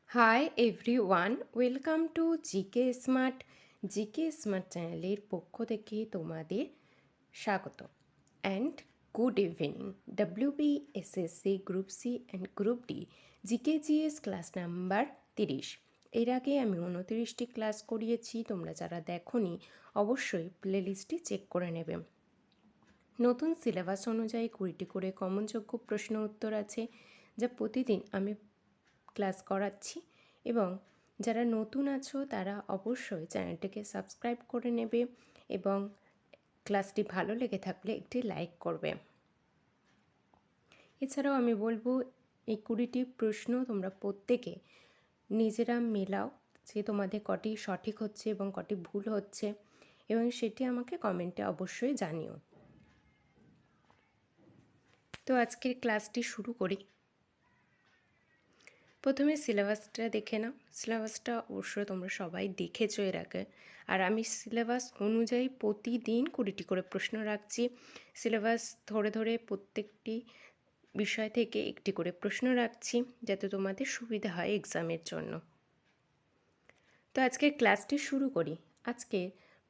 High everyone, welcome to GK smart চ্যানেলের পক্ষ থেকে তোমাদের স্বাগত and good evening. WBSSC group C and group D GKGS class number 30। এর আগে আমি 29টি ক্লাস করিয়েছি। তোমরা যারা দেখোনি অবশ্যই প্লেলিস্টটি চেক করে নেবে। নতুন সিলেবাস অনুযায়ী 20টি করে কমনযোগ্য প্রশ্ন উত্তর আছে, যা প্রতিদিন আমি ক্লাস করাচ্ছি। এবং যারা নতুন আছো তারা অবশ্যই চ্যানেলটিকে সাবস্ক্রাইব করে নেবে এবং ক্লাসটি ভালো লেগে থাকলে একটি লাইক করবে। এছাড়াও আমি বলবো, এই 20টি প্রশ্ন তোমরা প্রত্যেকে নিজেরা মেলাও যে তোমাদের কটি সঠিক হচ্ছে এবং কটি ভুল হচ্ছে, এবং সেটি আমাকে কমেন্টে অবশ্যই জানিও। তো আজকের ক্লাসটি শুরু করি। প্রথমে সিলেবাসটা দেখে নাও। সিলেবাসটা অবশ্যই তোমরা সবাই দেখেছো এর আগে, আর আমি সিলেবাস অনুযায়ী প্রতিদিন 20টি করে প্রশ্ন রাখছি। সিলেবাস ধরে ধরে প্রত্যেকটি বিষয় থেকে একটি করে প্রশ্ন রাখছি, যাতে তোমাদের সুবিধা হয় এক্সামের জন্য। তো আজকের ক্লাসটি শুরু করি। আজকে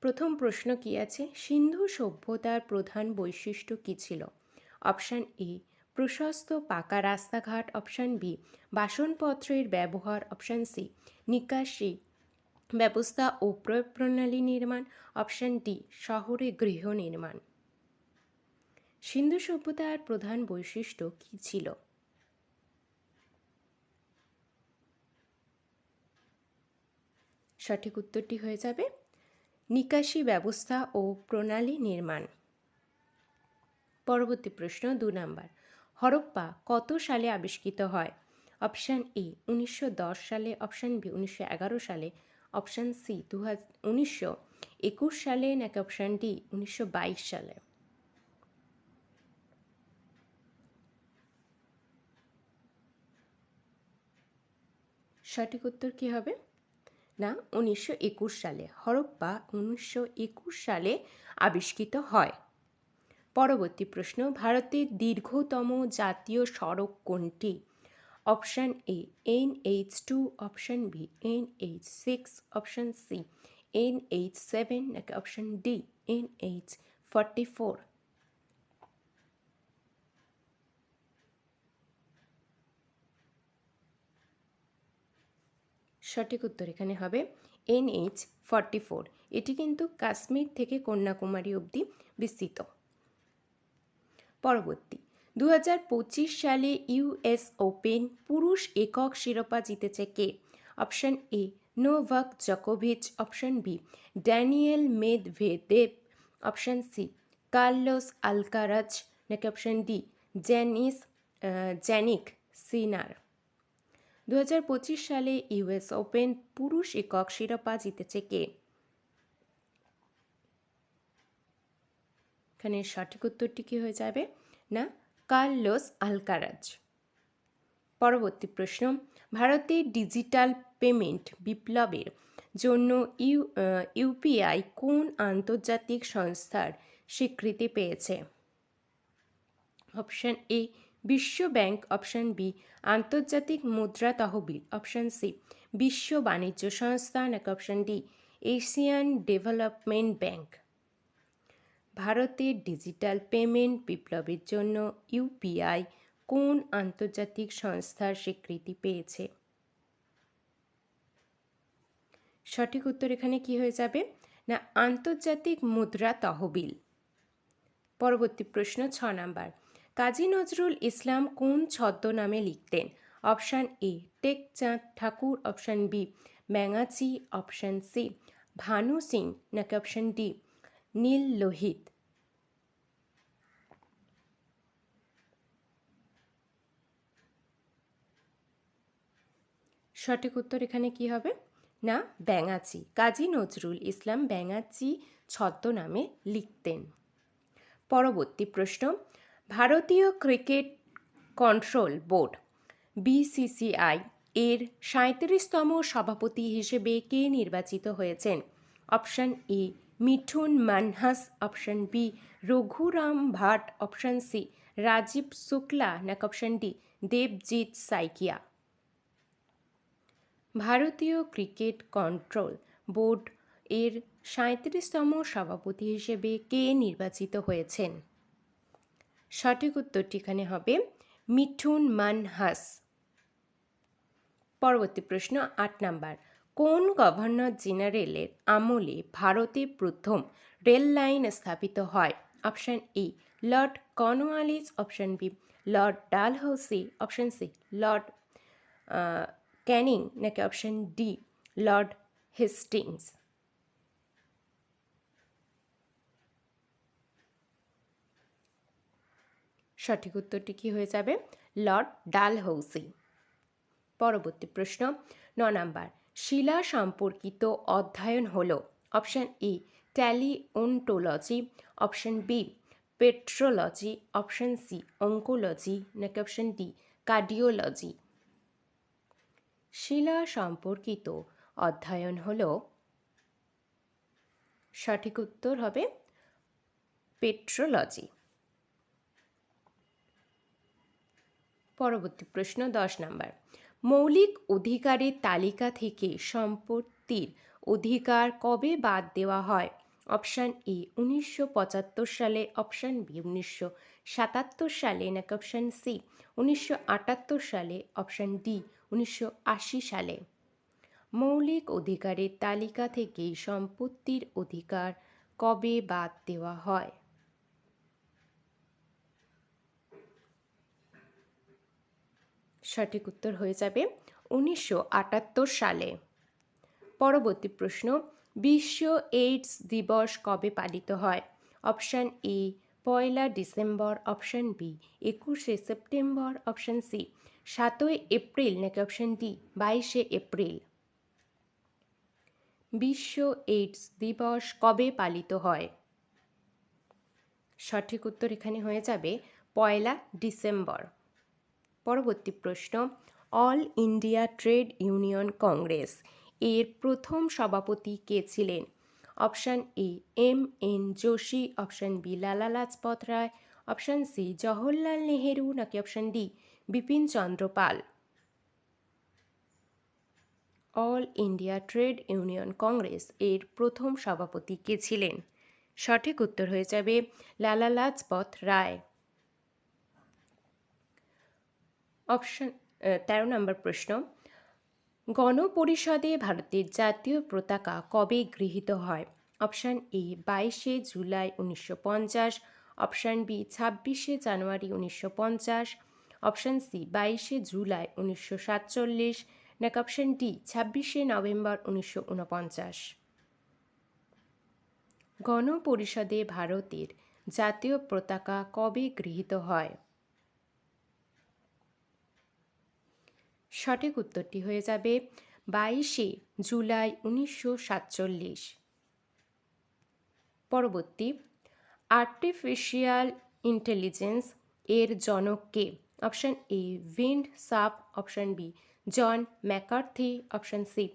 প্রথম প্রশ্ন কি আছে? সিন্ধু সভ্যতার প্রধান বৈশিষ্ট্য কী ছিল? অপশান এ প্রশস্ত পাকা রাস্তাঘাট, অপশান বি বাসনপত্রের ব্যবহার, অপশান সি নিকাশি ব্যবস্থা ও প্রয়োগ প্রণালী নির্মাণ, অপশান ডি শহরে গৃহ নির্মাণ। সিন্ধু সভ্যতার প্রধান বৈশিষ্ট্য কী ছিল? সঠিক উত্তরটি হয়ে যাবে নিকাশি ব্যবস্থা ও প্রণালী নির্মাণ। পরবর্তী প্রশ্ন 2 নাম্বার। হরপ্পা কত সালে আবিষ্কৃত হয়? অপশান এ 1910 সালে, অপশান বি 1911 সালে, অপশান সি 1921 সালে, নাকি অপশান ডি 1922 সালে? সঠিক উত্তর কী হবে? না, 1921 সালে। হরপ্পা 1921 সালে আবিষ্কৃত হয়। পরবর্তী প্রশ্ন, ভারতের দীর্ঘতম জাতীয় সড়ক কোনটি? Option A NH2, option B NH6, option C NH7, নাকি অপশান ডি NH44? সঠিক উত্তর এখানে হবে NH44। এটি কিন্তু কাশ্মীর থেকে কন্যাকুমারী অবধি বিস্তৃত। পরবর্তী, 2025 সালে US ওপেন পুরুষ একক শিরোপা জিতেছে কে? অপশান এ নোভাক জোকোভিচ, option B Daniil Medvedev, option C Carlos Alcaraz, নাকি অপশান ডি জ্যানিক সিনার? 2025 সালে US ওপেন পুরুষ একক শিরোপা জিতেছে কে? এখানে সঠিক উত্তরটি কী হয়ে যাবে? না, কার্লোস আলকারাজ। পরবর্তী প্রশ্ন, ভারতের ডিজিটাল পেমেন্ট বিপ্লবের জন্য ইউপিআই কোন আন্তর্জাতিক সংস্থার স্বীকৃতি পেয়েছে? অপশান এ বিশ্ব ব্যাংক, অপশান বি আন্তর্জাতিক মুদ্রা তহবিল, অপশান সি বিশ্ব বাণিজ্য সংস্থা, নাকি option D Asian development bank? ভারতের ডিজিটাল পেমেন্ট বিপ্লবের জন্য ইউপিআই কোন আন্তর্জাতিক সংস্থার স্বীকৃতি পেয়েছে? সঠিক উত্তর এখানে কি হয়ে যাবে? না, আন্তর্জাতিক মুদ্রা তহবিল। পরবর্তী প্রশ্ন 6 নাম্বার। কাজী নজরুল ইসলাম কোন ছদ্মনামে লিখতেন? Option A Tekchand Thakur, option B Mangachi, option C Bhanu Singh, নাকি অপশান ডি নীল লোহিত? সঠিক উত্তর এখানে কি হবে? না, ব্যাঙাচি। কাজী নজরুল ইসলাম ব্যাঙাচি ছদ্মনামে লিখতেন। পরবর্তী প্রশ্ন, ভারতীয় ক্রিকেট কন্ট্রোল বোর্ড BCCI এর 37তম সভাপতি হিসেবে কে নির্বাচিত হয়েছেন? Option A Mithun Manhas, option B Raghuram Bhat, option C Rajiv Shukla, নাকি অপশান ডি দেবজিৎ সাইকিয়া? ভারতীয় ক্রিকেট কন্ট্রোল বোর্ড এর 37তম সভাপতি হিসেবে কে নির্বাচিত হয়েছেন? সঠিক উত্তরটি এখানে হবে মিঠুন মানহাস। পরবর্তী প্রশ্ন 8 নাম্বার, কোন গভর্নর জেনারেলের আমলে ভারতে প্রথম রেল লাইন স্থাপিত হয়? Option A Lord Cornwallis, option B Lord Dalhousie, option C Lord Canning, নাকি অপশান ডি লর্ড হেস্টিংস? সঠিক উত্তরটি কি হয়ে যাবে? Lord Dalhousie. পরবর্তী প্রশ্ন 9 নাম্বার, শিলা সম্পর্কিত অধ্যয়ন হল? Option A paleontology, option B petrology, option C oncology, নাকি অপশান ডি কার্ডিওলজি? শিলা সম্পর্কিত অধ্যয়ন হল, সঠিক উত্তর হবে পেট্রোলজি। পরবর্তী প্রশ্ন 10 নাম্বার, মৌলিক অধিকারের তালিকা থেকে সম্পত্তির অধিকার কবে বাদ দেওয়া হয়? অপশান এ 1975 সালে, অপশান বি 1977 সালে, নাকি অপশান সি 1978 সালে, অপশান ডি 1980 সালে? মৌলিক অধিকারের তালিকা থেকে সম্পত্তির অধিকার কবে বাদ দেওয়া হয়? সঠিক উত্তর হয়ে যাবে 1978 সালে। পরবর্তী প্রশ্ন, বিশ্ব এইডস দিবস কবে পালিত হয়? Option A 1 December, option B 21 September, option C 7 April, নাকি অপশান ডি 22 এপ্রিল? বিশ্ব এইডস দিবস কবে পালিত হয়? সঠিক উত্তর এখানে হয়ে যাবে 1 ডিসেম্বর। পরবর্তী প্রশ্ন, All India Trade Union Congress এর প্রথম সভাপতি কে ছিলেন? Option A M N Joshi, option B Lala Lajpat Rai, option C Jawaharlal Nehru, নাকি option D Bipin Chandra Pal? All India Trade Union Congress এর প্রথম সভাপতি কে ছিলেন? সঠিক উত্তর হয়ে যাবে লালা লাজপত রায়। অপশান 13 নম্বর প্রশ্ন, গণপরিষদে ভারতের জাতীয় পতাকা কবে গৃহীত হয়? Option A 22 July 1950, option B 26 January 1950, option C 22 July 1947, নাকি অপশান ডি 26 নভেম্বর 1949? গণপরিষদে ভারতের জাতীয় পতাকা কবে গৃহীত হয়? সঠিক উত্তরটি হয়ে যাবে 22 জুলাই 1947। পরবর্তী, আর্টিফিশিয়াল ইন্টেলিজেন্স এর জনক কে? Option A Vint Cerf, option B John McCarthy, option C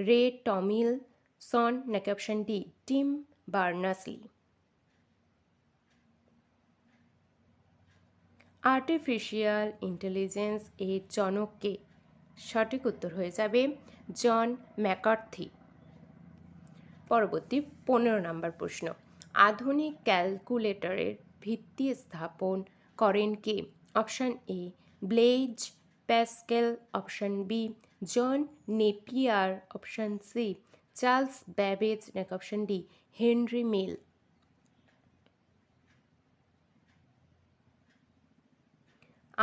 Ray Tomlinson, নাকি option D Tim Berners-Lee? Artificial intelligence এর জনক কে? সঠিক উত্তর হয়ে যাবে জন ম্যাকার্থি। পরবর্তী 15 নম্বর প্রশ্ন, আধুনিক ক্যালকুলেটরের ভিত্তি স্থাপন করেন কে? Option A Blaise Pascal, option B John Napier, option C Charles Babbage, নাকি অপশান ডি হেনরি মিল?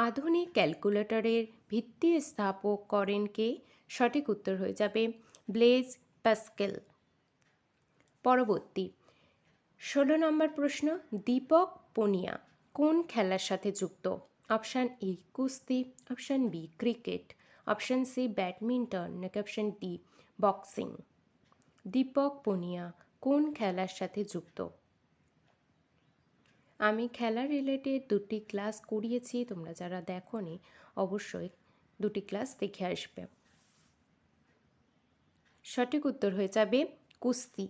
আধুনিক ক্যালকুলেটরের ভিত্তি স্থাপক করেন কে? সঠিক উত্তর হয়ে যাবে ব্লেজ প্যাসকেল। পরবর্তী 16 নম্বর প্রশ্ন, দীপক পুনিয়া কোন খেলার সাথে যুক্ত? অপশান এ কুস্তি, option B cricket, option C badminton, নাকি option D boxing? Deepak Punia কোন খেলার সাথে যুক্ত? আমি খেলা রিলেটেড 2টি ক্লাস করিয়েছি, তোমরা যারা দেখোনি অবশ্যই 2টি ক্লাস দেখে আসবে। সঠিক উত্তর হয়ে যাবে কুস্তি।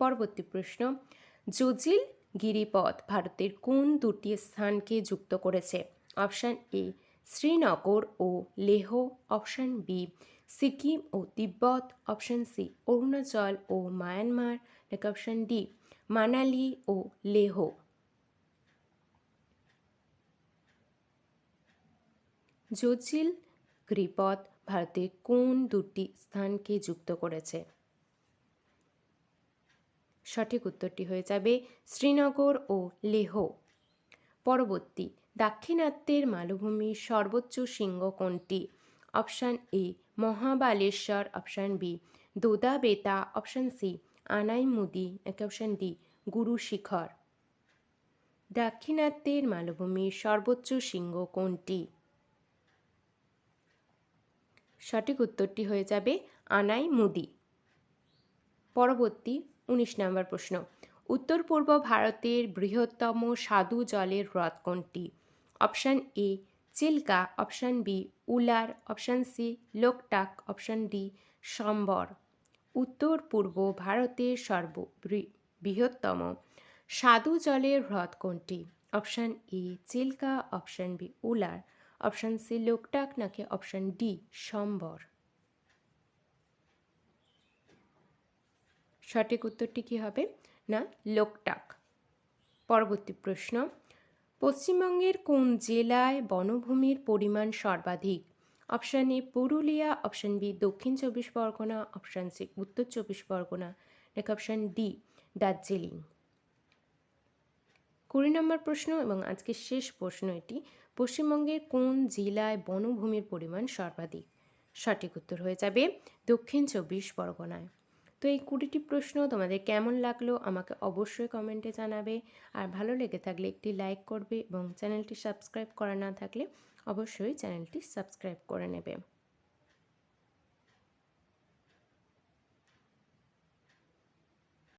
পরবর্তী প্রশ্ন, জজিল গিরিপথ ভারতের কোন 2টি স্থানকে যুক্ত করেছে? অপশান এ শ্রীনগর ও লেহ, অপশান বি সিকিম ও তিব্বত, অপশান সি অরুণাচল ও মায়ানমার, নাকি অপশান ডি মানালি ও লেহ। জোজিল গিরিপথ ভারতের কোন দুটি স্থানকে যুক্ত করেছে? সঠিক উত্তরটি হয়ে যাবে শ্রীনগর ও লেহ। পরবর্তী, দাক্ষিণাত্যের মালভূমির সর্বোচ্চ শৃঙ্গ কোনটি? Option A Mahabaleshwar, option B Dodda Betta, option C Anamudi, নাকি অপশান ডি গুরু শিখর। দাক্ষিণাত্যের মালভূমির সর্বোচ্চ শৃঙ্গ কোনটি? সঠিক উত্তরটি হয়ে যাবে আনাইমুদি। পরবর্তী 19 নম্বর প্রশ্ন, উত্তর পূর্ব ভারতের বৃহত্তম স্বাদু জলের হ্রদ কোনটি? Option A Chilka, option B Wular, option C Loktak, option D Sambhar. উত্তর পূর্ব ভারতের বৃহত্তম স্বাদু জলের হ্রদ কোনটি? Option A Chilka, option B Wular, option C Loktak, নাকি অপশান ডি সম্বর। সঠিক উত্তরটি কী হবে? না লোকটাক। পরবর্তী প্রশ্ন, পশ্চিমবঙ্গের কোন জেলায় বনভূমির পরিমাণ সর্বাধিক? Option A Purulia, option B দক্ষিণ 24 পরগনা, অপশান সি উত্তর 24 পরগনা, নাকি অপশান ডি দার্জিলিং। 20 নম্বর প্রশ্ন এবং আজকের শেষ প্রশ্ন এটি, পশ্চিমবঙ্গের কোন জেলায় বনভূমির পরিমাণ সর্বাধিক? সঠিক উত্তর হয়ে যাবে দক্ষিণ 24 পরগনায়। তো এই 20টি প্রশ্ন তোমাদের কেমন লাগলো আমাকে অবশ্যই কমেন্টে জানাবে, আর ভালো লেগে থাকলে একটি লাইক করবে এবং চ্যানেলটি সাবস্ক্রাইব করা না থাকলে অবশ্যই চ্যানেলটি সাবস্ক্রাইব করে নেবে।